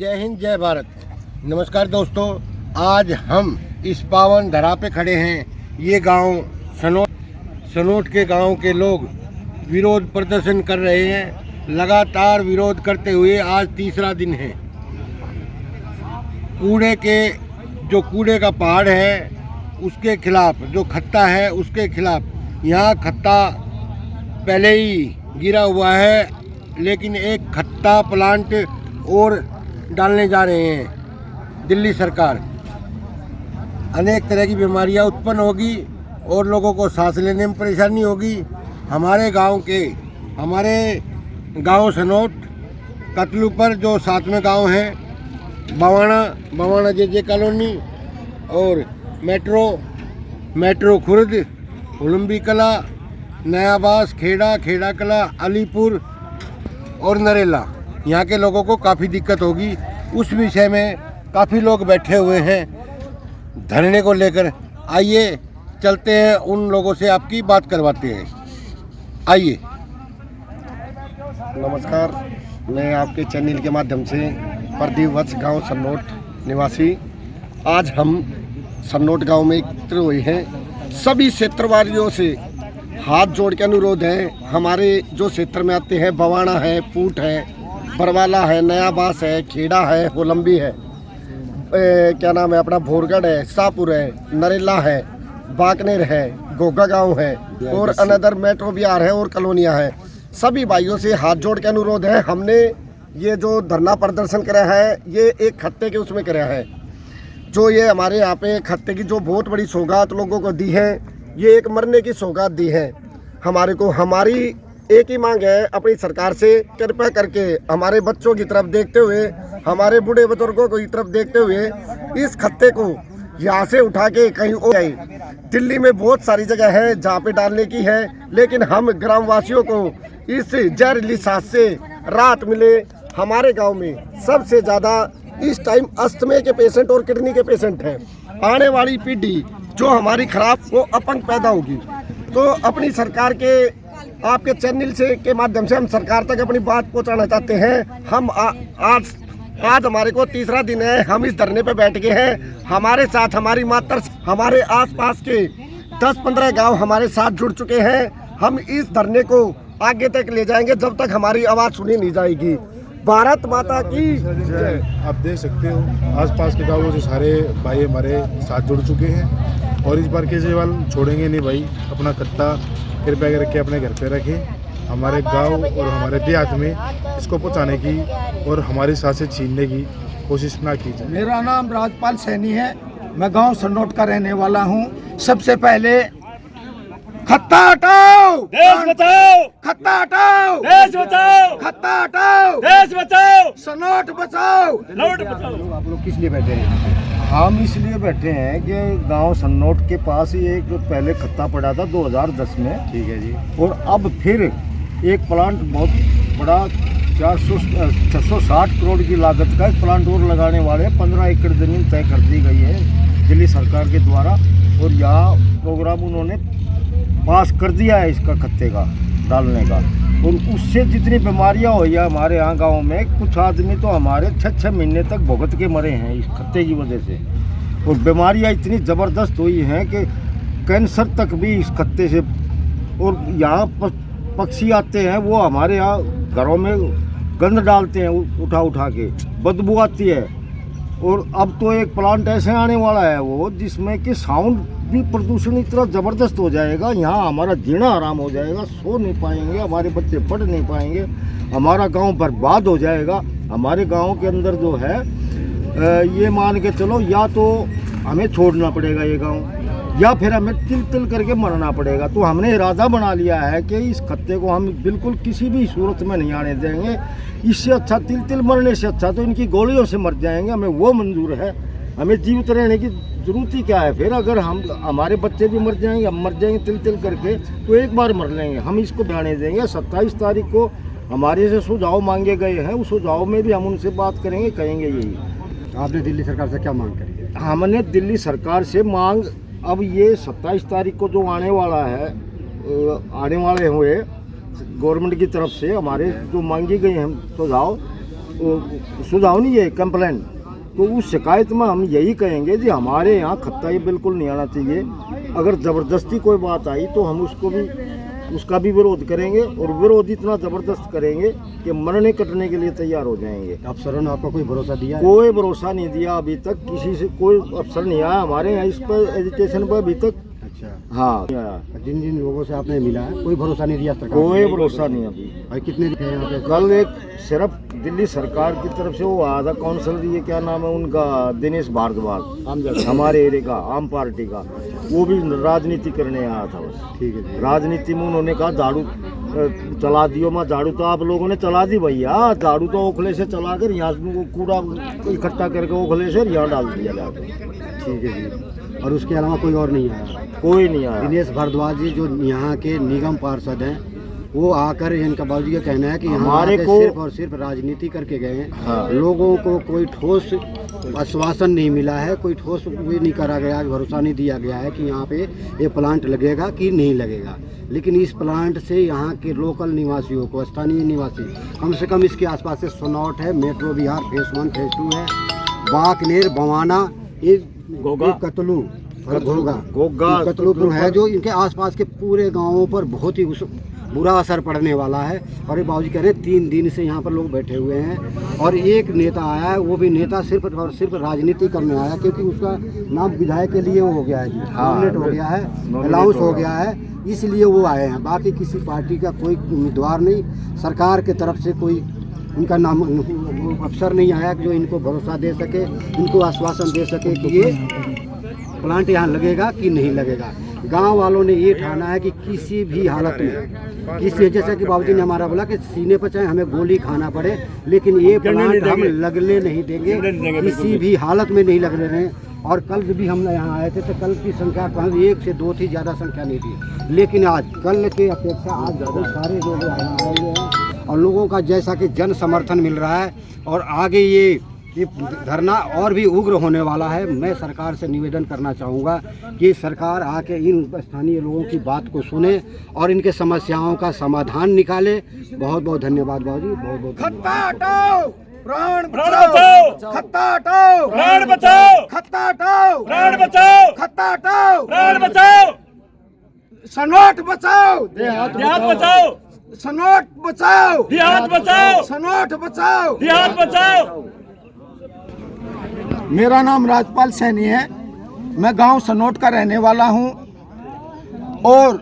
जय हिंद, जय भारत। नमस्कार दोस्तों, आज हम इस पावन धरा पे खड़े हैं। ये गांव सनोट के गांव के लोग विरोध प्रदर्शन कर रहे हैं। लगातार विरोध करते हुए आज तीसरा दिन है। कूड़े का पहाड़ है उसके खिलाफ, जो खत्ता है उसके खिलाफ। यहाँ खत्ता पहले ही गिरा हुआ है, लेकिन एक खत्ता प्लांट और डालने जा रहे हैं दिल्ली सरकार। अनेक तरह की बीमारियां उत्पन्न होगी और लोगों को सांस लेने में परेशानी होगी। हमारे गांव सनोट कतलू पर जो 7वें गांव है, बवाना जे कॉलोनी और मेट्रो खुर्द, उलम्बी कला, नयाबास, खेड़ा कला, अलीपुर और नरेला, यहाँ के लोगों को काफ़ी दिक्कत होगी। उस विषय में काफ़ी लोग बैठे हुए हैं धरने को लेकर। आइए चलते हैं, उन लोगों से आपकी बात करवाते हैं। आइए। नमस्कार, मैं आपके चैनल के माध्यम से प्रदीप वत्स, गांव सन्नोट निवासी। आज हम सन्नोट गांव में एकत्र हुए हैं। सभी क्षेत्रवासियों से हाथ जोड़ के अनुरोध है, हमारे जो क्षेत्र में आते हैं, बवाना है, पूट है, बरवाला है, नयाबास है, खेड़ा है, होलंबी है, क्या नाम है अपना, भोरगढ़ है, शाहपुर है, नरेला है, बाकनेर है, गोगा गांव है और अनदर मेट्रो बिहार है और कॉलोनियाँ है। सभी भाइयों से हाथ जोड़ के अनुरोध है। हमने ये जो धरना प्रदर्शन करा है, ये एक खत्ते के उसमें करा है। जो ये हमारे यहाँ पे खत्ते की जो बहुत बड़ी सौगात लोगों को दी है, ये एक मरने की सौगात दी है हमारे को। हमारी एक ही मांग है अपनी सरकार से, कृपया करके हमारे बच्चों की तरफ देखते हुए, हमारे बूढ़े बुजुर्गों की तरफ देखते हुए इस खत्ते को यहाँ से उठा के कहीं और जाए। दिल्ली में बहुत सारी जगह है जहाँ पे डालने की है, लेकिन हम ग्रामवासियों को इस जहरीली सांस से राहत मिले। हमारे गांव में सबसे ज़्यादा इस टाइम अस्थमे के पेशेंट और किडनी के पेशेंट हैं। आने वाली पीढ़ी जो हमारी खराब, वो अपंग पैदा होगी। तो अपनी सरकार के, आपके चैनल से के माध्यम से हम सरकार तक अपनी बात पहुंचाना चाहते हैं। हम आज हमारे को तीसरा दिन है, हम इस धरने पे बैठ गए हैं। हमारे साथ हमारी मातर, हमारे आसपास के 10-15 गांव हमारे साथ जुड़ चुके हैं। हम इस धरने को आगे तक ले जाएंगे जब तक हमारी आवाज़ सुनी नहीं जाएगी। भारत माता की जय। आप देख सकते हो आसपास के गाँवों से सारे भाई हमारे साथ जुड़ चुके हैं और इस बार केजरीवाल छोड़ेंगे नहीं भाई। अपना कत्ता कृपया करके अपने घर पे रखें। हमारे गांव और हमारे देहात में इसको पहुंचाने की और हमारी सांसें छीनने की कोशिश ना की जाए। मेरा नाम राजपाल सैनी है, मैं गांव सन्नोट का रहने वाला हूं। सबसे पहले खत्ता हटाओ, देश बचाओ, खत्ता हटाओ, देश बचाओ, खत्ता हटाओ, देश बचाओ, सन्नोट बचाओ, सन्नोट बचाओ। आप लोग किस लिए बैठे हैं? हम इसलिए बैठे हैं कि गांव सन्नोट के पास ही एक पहले खत्ता पड़ा था 2010 में, ठीक है जी। और अब फिर एक प्लांट बहुत बड़ा 660 करोड़ की लागत का एक प्लांट और लगाने वाले हैं। 15 एकड़ ज़मीन तय कर दी गई है दिल्ली सरकार के द्वारा, और यहाँ प्रोग्राम उन्होंने पास कर दिया है इसका खत्ते का डालने का। और उससे जितनी बीमारियां हुई है हमारे यहाँ गांव में, कुछ आदमी तो हमारे 6-6 महीने तक भुगत के मरे हैं इस खत्ते की वजह से। और बीमारियां इतनी ज़बरदस्त हुई हैं कि कैंसर तक भी इस खत्ते से। और यहाँ पक्षी आते हैं, वो हमारे यहाँ घरों में गंद डालते हैं उठा के, बदबू आती है। और अब तो एक प्लांट ऐसे आने वाला है वो, जिसमें कि साउंड भी प्रदूषण इतना ज़बरदस्त हो जाएगा, यहाँ हमारा जीना आराम हो जाएगा, सो नहीं पाएंगे, हमारे बच्चे पढ़ नहीं पाएंगे, हमारा गांव बर्बाद हो जाएगा। हमारे गांव के अंदर जो है ये मान के चलो, या तो हमें छोड़ना पड़ेगा ये गांव, या फिर हमें तिल करके मरना पड़ेगा। तो हमने इरादा बना लिया है कि इस खत्ते को हम बिल्कुल किसी भी सूरत में नहीं आने देंगे। इससे अच्छा तिल मरने से अच्छा तो इनकी गोलियों से मर जाएंगे, हमें वो मंजूर है। हमें जीवित रहने की जरूरत ही क्या है? फिर अगर हमारे बच्चे भी मर जाएंगे, हम मर जाएंगे तिल करके, तो एक बार मर लेंगे। हम इसको ध्यान देंगे। 27 तारीख को हमारे से सुझाव मांगे गए हैं, उस सुझाव में भी हम उनसे बात करेंगे, कहेंगे यही। आपने दिल्ली सरकार से क्या मांग करी? हमने दिल्ली सरकार से मांग, अब ये 27 तारीख को जो आने वाले हुए गवर्नमेंट की तरफ से हमारे जो मांगी गई हैं सुझाव, सुझाव नहीं है, कंप्लेंट, तो उस शिकायत में हम यही कहेंगे कि हमारे यहाँ खत्ता ये बिल्कुल नहीं आना चाहिए। अगर ज़बरदस्ती कोई बात आई तो हम उसका भी विरोध करेंगे, और विरोध इतना ज़बरदस्त करेंगे कि मरने कटने के लिए तैयार हो जाएंगे। अफसरों ने आपको कोई भरोसा दिया है? कोई भरोसा नहीं दिया अभी तक, किसी से कोई अफसर नहीं आया हमारे यहाँ इस पर एजुकेशन पर अभी तक। अच्छा, हाँ, जिन जिन लोगों से आपने मिला है कोई भरोसा नहीं दिया सरकार? कोई भरोसा नहीं अभी। भाई कितने दिन हैं यहाँ पे? कल एक सिर्फ दिल्ली सरकार की तरफ से वो आया था काउंसिलर, ये क्या नाम है उनका, दिनेश भारद्वाज, हमारे एरिया का आम पार्टी का, वो भी राजनीति करने आया था बस। ठीक है जी। राजनीति में उन्होंने कहा झाड़ू चला दियो, मैं झाड़ू तो आप लोगों ने चला दी भैया, झाड़ू तो ओखले से चला कर यहाँ वो कूड़ा इकट्ठा करके ओखले से यहाँ डाल दिया जाकर। ठीक है जी। और उसके अलावा कोई और नहीं आया? कोई नहीं आया। दिनेश भारद्वाज जी जो यहाँ के निगम पार्षद हैं, वो आकर इनका बाबूजी का कहना है कि हमारे को सिर्फ और सिर्फ राजनीति करके गए हैं। हाँ। लोगों को कोई ठोस आश्वासन नहीं मिला है, कोई ठोस ये नहीं करा गया, भरोसा नहीं दिया गया है कि यहाँ पे ये प्लांट लगेगा कि नहीं लगेगा। लेकिन इस प्लांट से यहाँ के लोकल निवासियों को, स्थानीय निवासी, कम से कम इसके आसपास से सनौट है, मेट्रो बिहार फेज 1 फेज 2 है, बाकनेर, बवाना, ये गोगा, कतलू, गोगा कतलूपुर है, जो इनके आसपास के पूरे गांवों पर बहुत ही बुरा असर पड़ने वाला है। और ये बाबूजी कह रहे हैं 3 दिन से यहाँ पर लोग बैठे हुए हैं, और एक नेता आया है, वो भी नेता सिर्फ और सिर्फ राजनीति करने आया, क्योंकि उसका नाम विधायक के लिए वो हो गया है जी, नॉमिनेट हो गया है, अलाउंस हो गया है, इसलिए वो आए हैं। बाकी किसी पार्टी का कोई उम्मीदवार नहीं, सरकार की तरफ से कोई उनका नाम अफसर नहीं आया जो इनको भरोसा दे सके, इनको आश्वासन दे सके कि ये प्लांट यहाँ लगेगा कि नहीं लगेगा। गांव वालों ने ये ठाना है कि किसी भी हालत में, किसी, जैसा कि बाबूजी ने हमारा बोला कि सीने पर चाहे हमें गोली खाना पड़े, लेकिन ये प्लांट हम लगने नहीं देंगे, किसी भी हालत में नहीं लगने देंगे। और कल भी हम यहाँ आए थे तो कल की संख्या 1 से 2 थी, ज़्यादा संख्या नहीं थी, लेकिन आज कल के अपेक्षा आज ज़्यादा सारे लोग यहाँ आए हुए हैं, और लोगों का जैसा कि जन समर्थन मिल रहा है, और आगे ये धरना और भी उग्र होने वाला है। मैं सरकार से निवेदन करना चाहूँगा कि सरकार आके इन स्थानीय लोगों की बात को सुने और इनके समस्याओं का समाधान निकाले। बहुत बहुत धन्यवाद बाबूजी, बहुत बहुत खत्ता हटाओ, प्राण बचाओ, खत्ता हटाओ, प्राण बचाओ, खत्ता हटाओ, प्राण बचाओ, खत्ता हटाओ, प्राण बचाओ, सनौट बचाओ, देहात बचाओ, सनौट बचाओ, देहात बचाओ, सनौट बचाओ, देहात बचाओ। मेरा नाम राजपाल सैनी है, मैं गांव सनौट का रहने वाला हूं, और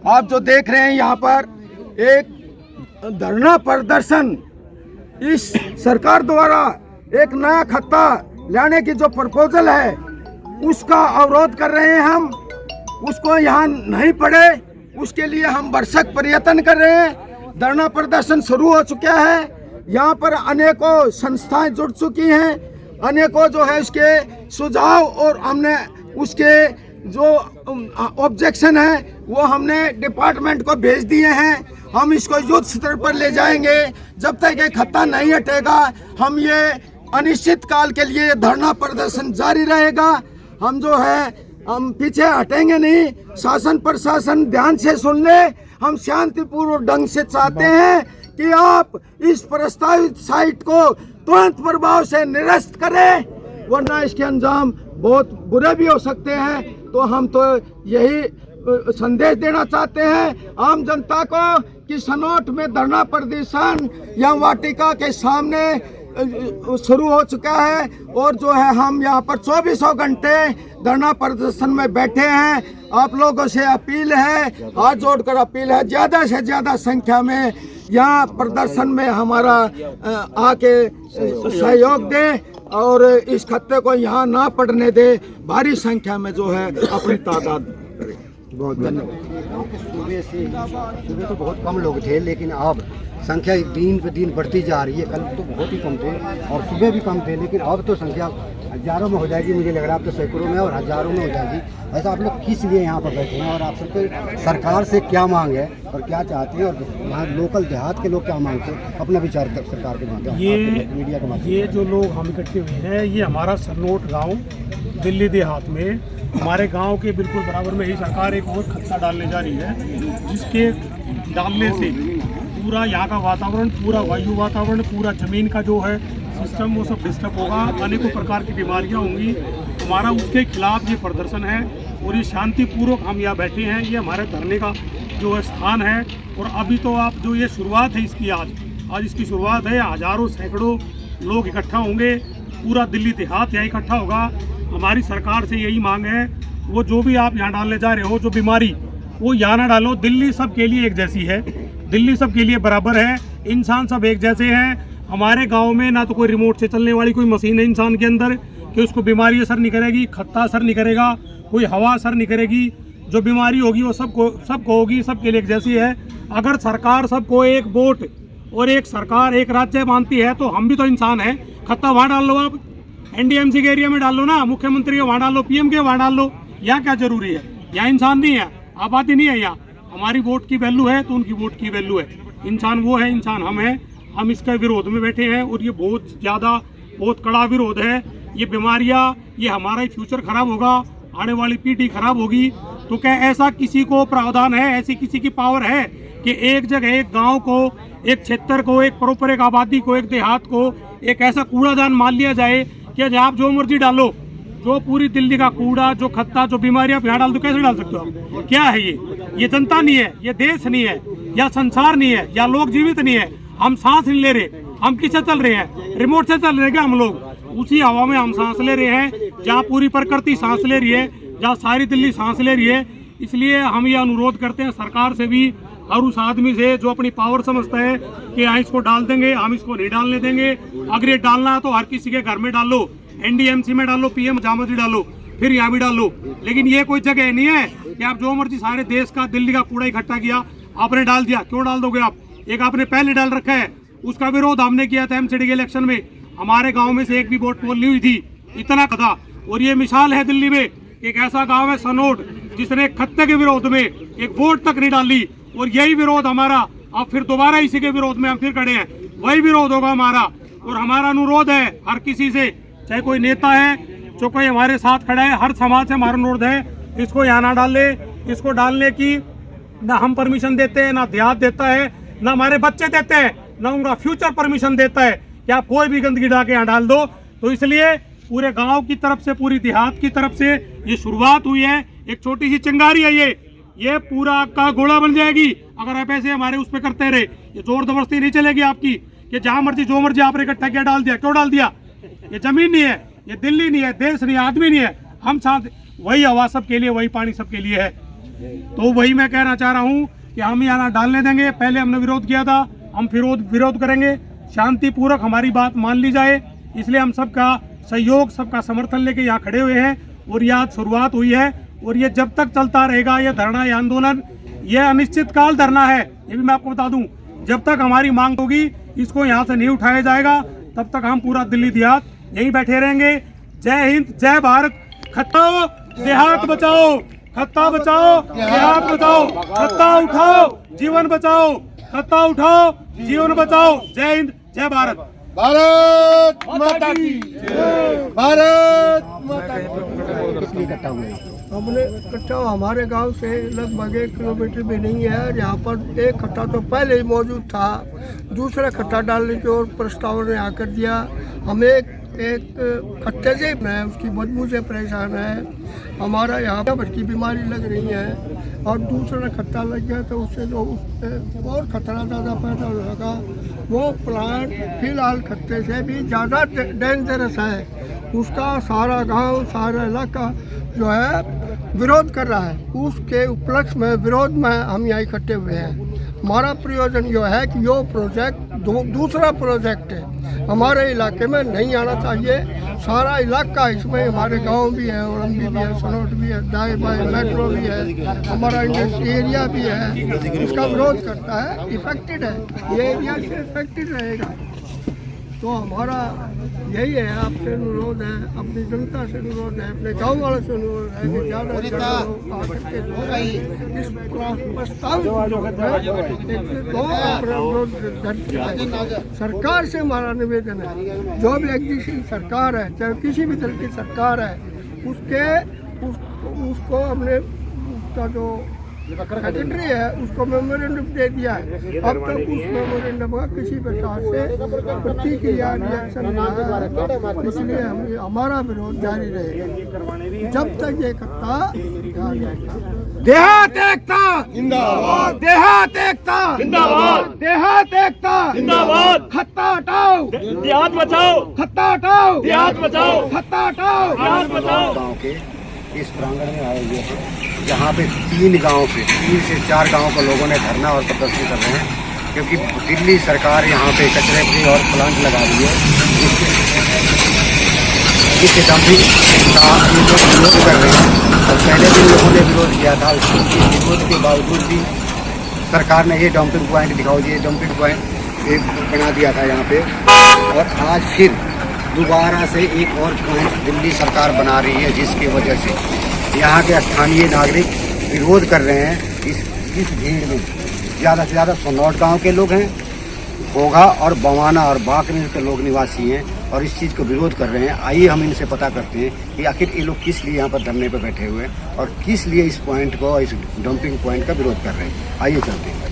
आप जो देख रहे हैं यहाँ पर एक धरना प्रदर्शन, इस सरकार द्वारा एक नया खत्ता लाने की जो प्रपोजल है उसका अवरोध कर रहे हैं हम, उसको यहाँ नहीं पड़े उसके लिए हम भरसक प्रयत्न कर रहे हैं। धरना प्रदर्शन शुरू हो चुका है, यहाँ पर अनेकों संस्थाएं जुड़ चुकी हैं, अनेकों जो है उसके सुझाव और हमने उसके जो ऑब्जेक्शन है वो हमने डिपार्टमेंट को भेज दिए हैं। हम इसको युद्ध स्तर पर ले जाएंगे, जब तक ये खत्ता नहीं हटेगा हम ये अनिश्चित काल के लिए धरना प्रदर्शन जारी रहेगा। हम जो है हम पीछे हटेंगे नहीं, शासन प्रशासन ध्यान से सुन ले, हम शांतिपूर्वक ढंग से चाहते हैं कि आप इस प्रस्तावित साइट को तुरंत प्रभाव से निरस्त करें, वरना इसके अंजाम बहुत बुरे भी हो सकते हैं। तो हम तो यही संदेश देना चाहते हैं आम जनता को कि सनौट में धरना प्रदर्शन या वाटिका के सामने शुरू हो चुका है, और जो है हम यहाँ पर 24 घंटे धरना प्रदर्शन में बैठे हैं। आप लोगों से अपील है, हाथ जोड़कर अपील है, ज़्यादा से ज़्यादा संख्या में यहाँ प्रदर्शन में हमारा आके सहयोग दे और इस खत्ते को यहाँ ना पड़ने दे, भारी संख्या में जो है अपनी तादाद करे। बहुत धन्यवाद। सुबह तो बहुत कम लोग थे, लेकिन अब संख्या दिन पे दिन बढ़ती जा रही है। कल तो बहुत ही कम थे और सुबह भी कम थे, लेकिन अब तो संख्या हज़ारों में हो जाएगी, मुझे लग रहा है अब तो सैकड़ों में और हज़ारों में हो जाएगी। ऐसा आप लोग किस लिए यहाँ पर बैठे हैं और आप सबके सरकार से क्या मांग है और क्या चाहते हैं, और वहाँ लोकल देहात के लोग क्या मांगते हैं, अपना विचार सरकार के माध्यम मीडिया के माध्यम। ये जो लोग हम इकट्ठे हुए हैं, ये हमारा सनौट गांव दिल्ली देहात में, हमारे गांव के बिल्कुल बराबर में ही सरकार एक और खत्ता डालने जा रही है, जिसके डालने से पूरा यहाँ का वातावरण, पूरा वायु वातावरण, पूरा ज़मीन का जो है सिस्टम वो सब डिस्टर्ब होगा, अनेकों प्रकार की बीमारियाँ होंगी। हमारा उसके खिलाफ ये प्रदर्शन है और ये शांतिपूर्वक हम यहाँ बैठे हैं। ये हमारे धरने का जो है स्थान है। और अभी तो आप जो ये शुरुआत है इसकी, आज इसकी शुरुआत है। हज़ारों सैकड़ों लोग इकट्ठा होंगे, पूरा दिल्ली देहात यहाँ इकट्ठा होगा। हमारी सरकार से यही मांग है, वो जो भी आप यहाँ डालने जा रहे हो जो बीमारी, वो यहाँ ना डालो। दिल्ली सब के लिए एक जैसी है, दिल्ली सब के लिए बराबर है, इंसान सब एक जैसे हैं। हमारे गांव में ना तो कोई रिमोट से चलने वाली कोई मशीन है इंसान के अंदर कि उसको बीमारी असर नहीं करेगी, खत्ता असर नहीं करेगा, कोई हवा असर नहीं करेगी। जो बीमारी होगी वो सबको होगी, सबके लिए एक जैसी है। अगर सरकार सबको एक वोट और एक सरकार एक राज्य मानती है तो हम भी तो इंसान हैं। खत्ता वहाँ डाल लो, आप एनडीएमसी के एरिया में डाल लो ना, मुख्यमंत्री के वहाँ डाल लो, पीएम के वहाँ डाल लो। यहाँ क्या जरूरी है? यहाँ इंसान नहीं है, आबादी नहीं है। यहाँ हमारी वोट की वैल्यू है तो उनकी वोट की वैल्यू है। इंसान वो है, इंसान हम हैं। हम इसके विरोध में बैठे हैं और ये बहुत कड़ा विरोध है। ये बीमारियाँ, ये हमारा फ्यूचर खराब होगा, आने वाली पीढ़ी खराब होगी। तो क्या ऐसा किसी को प्रावधान है, ऐसी किसी की पावर है कि एक जगह, एक गांव को, एक क्षेत्र को, एक प्रॉपर एक आबादी को, एक देहात को एक ऐसा कूड़ादान मान लिया जाए कि आप जो मर्जी डालो, जो पूरी दिल्ली का कूड़ा, जो खत्ता, जो बीमारियां आप यहाँ डाल दो? कैसे डाल सकते हो आप? क्या है ये जनता नहीं है, ये देश नहीं है, या संसार नहीं है, या लोग जीवित नहीं है। हम सांस नहीं ले रहे, हम किससे चल रहे हैं? रिमोट से चल रहे हैं क्या हम लोग? उसी हवा में हम सांस ले रहे हैं जहाँ पूरी प्रकृति सांस ले रही है, जहाँ सारी दिल्ली सांस ले रही है। इसलिए हम ये अनुरोध करते हैं सरकार से भी और उस आदमी से जो अपनी पावर समझता है कि हाँ इसको डाल देंगे, हम इसको नहीं डालने देंगे। अगर ये डालना है तो हर किसी के घर में डालो, एनडीएमसी में डालो, पीएम जहाँ मर्जी डालो, फिर यहाँ भी डालो। लेकिन ये कोई जगह नहीं है कि आप जो मर्जी सारे देश का, दिल्ली का कूड़ा इकट्ठा किया, आपने डाल दिया। क्यों डाल दोगे आप? एक आपने पहले डाल रखा है, उसका विरोध हमने किया था एमसीडी के इलेक्शन में। हमारे गांव में से एक भी वोट पोल नहीं हुई थी, इतना था। और ये मिसाल है दिल्ली में, एक ऐसा गांव है सनोट जिसने खत्ते के विरोध में एक वोट तक नहीं डाली। और यही विरोध हमारा, अब फिर दोबारा इसी के विरोध में हम फिर खड़े हैं, वही विरोध होगा हमारा। और हमारा अनुरोध है हर किसी से, चाहे कोई नेता है, जो कोई हमारे साथ खड़ा है, हर समाज से हमारा अनुरोध है, इसको यहाँ ना डाले। इसको डालने की ना हम परमिशन देते हैं, ना देहात देता है, ना हमारे बच्चे देते हैं, ना उनका फ्यूचर परमिशन देता है कि आप कोई भी गंदगी डाल के यहाँ डाल दो। तो इसलिए पूरे गांव की तरफ से, पूरी देहात की तरफ से ये शुरुआत हुई है। एक छोटी सी चिंगारी है, ये पूरा का गोला बन जाएगी अगर आप ऐसे हमारे उस पर करते रहे। ये जोर जबरदस्ती नहीं चलेगी आपकी कि जहाँ मर्जी जो मर्जी आपने इकट्ठा किया डाल दिया। क्यों डाल दिया? ये जमीन नहीं है, ये दिल्ली नहीं है, देश नहीं है, आदमी नहीं है। हम साथ, वही हवा सबके लिए, वही पानी सबके लिए है। तो वही मैं कहना चाह रहा हूँ कि हम यहाँ ना डालने देंगे। पहले हमने विरोध किया था, हम विरोध करेंगे। शांतिपूर्वक हमारी बात मान ली जाए, इसलिए हम सबका सहयोग, सबका समर्थन लेके यहाँ खड़े हुए हैं। और यह शुरुआत हुई है और ये जब तक चलता रहेगा, ये धरना, ये आंदोलन, ये अनिश्चित काल धरना है। ये भी मैं आपको बता दूं, जब तक हमारी मांग होगी, इसको यहाँ से नहीं उठाया जाएगा, तब तक हम पूरा दिल्ली देहात यहीं बैठे रहेंगे। जय हिंद, जय भारत। खत्ता देहात बचाओ, खत्ता बचाओ, देहात बचाओ, खत्ता उठाओ, जीवन बचाओ, खत्ता उठाओ, जीवन बचाओ। जय हिंद, जय भारत। भारत माता की जय, भारत माता की। हमने कट्टा हमारे गांव से लगभग 1 किलोमीटर भी नहीं है। यहाँ पर एक खट्टा तो पहले ही मौजूद था, दूसरा खट्टा डालने की ओर प्रस्ताव ने आकर दिया। हमें एक खट्टे से है, उसकी बदबू से परेशान है। हमारा यहाँ पर की बीमारी लग रही है और दूसरा खट्टा लग गया तो उससे जो और खतरा ज़्यादा पैदा होगा। वो प्लांट फिलहाल खट्टे से भी ज़्यादा डेंजरस है। उसका सारा गांव, सारा इलाका जो है विरोध कर रहा है। उसके उपलक्ष्य में, विरोध में हम यहाँ इकट्ठे हुए हैं। हमारा प्रयोजन यह है कि यो प्रोजेक्ट दूसरा प्रोजेक्ट है, हमारे इलाके में नहीं आना चाहिए। सारा इलाका, इसमें हमारे गांव भी है, औरंगी भी है, सनोट भी है, दाएं बाएं मेट्रो भी है, हमारा इंडस्ट्री एरिया भी है, इसका विरोध करता है। इफेक्टेड है, ये एरिया से इफेक्टेड रहेगा। तो हमारा यही है, आपसे अनुरोध है, अपनी जनता से अनुरोध है, अपने गांव वालों से अनुरोध है कि ज़्यादा से ज़्यादा लोग आकर के इस प्रस्ताव सरकार से हमारा निवेदन है। जो भी एग्जिस्टिंग सरकार है, चाहे किसी भी तरह की सरकार है, उसको हमने उसका जो सेक्रेटरी है उसको मेमोरेंडम दे दिया है। अब तक उस मेमोरेंडम का किसी प्रकार से प्रतिक्रिया रिएक्शन नहीं आया, इसलिए हमारा विरोध जारी रहेगा जब तक ये कत्ता देहात एकता जिंदाबाद, देहात एकता जिंदाबाद, देहात एकता जिंदाबाद, खत्ता हटाओ, देहात बचाओ, खत्ता हटाओ, देहात बचाओ, खत्ता हटाओ। देहात बचाओ। गांव के इस प्रांगण में आए हुए हैं जहाँ पे 3 से 4 गांव के लोगों ने धरना और प्रदर्शन कर रहे हैं, क्योंकि दिल्ली सरकार यहाँ पे कचरे फ्री और प्लांट लगा रही है, जिससे डंपिंग का ये लोग विरोध कर रहे हैं। और पहले भी लोगों ने विरोध किया था, उसके विरोध के बावजूद भी सरकार ने ये डंपिंग पॉइंट दिखाओ, ये डंपिंग पॉइंट एक बना दिया था यहाँ पे। और आज फिर दोबारा से एक और पॉइंट दिल्ली सरकार बना रही है, जिसकी वजह से यहाँ के स्थानीय नागरिक विरोध कर रहे हैं। इस भीड़ में ज़्यादा से ज़्यादा सन्नौट गांव के लोग हैं, घोघा और बवाना और बाकनीर के लोग निवासी हैं और इस चीज़ को विरोध कर रहे हैं। आइए हम इनसे पता करते हैं कि आखिर ये लोग किस लिए यहाँ पर धरने पर बैठे हुए हैं और किस लिए इस पॉइंट को, इस डंपिंग पॉइंट का विरोध कर रहे हैं। आइए चलते हैं।